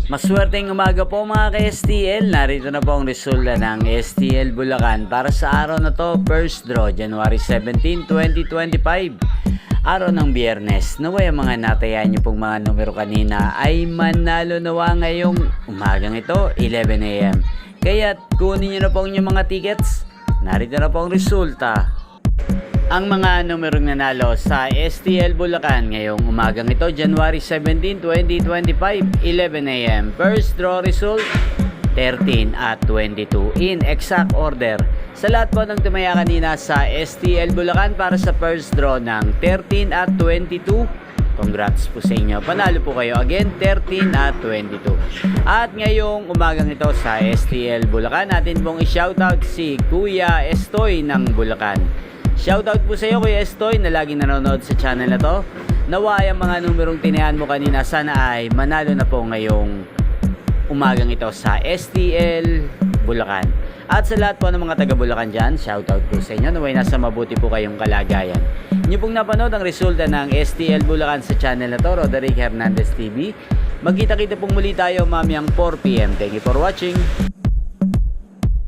Maswerteng umaga po mga ka-STL. Narito na po ang resulta ng STL Bulacan para sa araw na to, first draw, January 17, 2025. Araw ng Biyernes. Naway ang mga natayaan niyo pong mga numero kanina ay manalo nawa ngayong umagang ito, 11 AM. Kaya kunin niyo na po ang inyong mga tickets. Narito na po ang resulta. Ang mga numerong nanalo sa STL Bulacan ngayong umagang ito, January 17, 2025, 11 AM. First draw result, 13 at 22 in exact order. Sa lahat po ng tumaya kanina sa STL Bulacan para sa first draw ng 13 at 22, congrats po sa inyo. Panalo po kayo again, 13 at 22. At ngayong umagang ito sa STL Bulacan, natin pong i-shoutout si Kuya Estoy ng Bulacan. Shoutout po sa iyo Kuya Estoy na laging nanonood sa channel na to. Naway ang mga numerong tinayan mo kanina sana ay manalo na po ngayong umagang ito sa STL Bulacan. At sa lahat po ng mga taga Bulacan dyan, shoutout po sa inyo. Naway nasa mabuti po kayong kalagayan. Inyo pong napanood ang resulta ng STL Bulacan sa channel na to, Roderick Hernandez TV. Magkita-kita pong muli tayo mamayang 4 PM. Thank you for watching.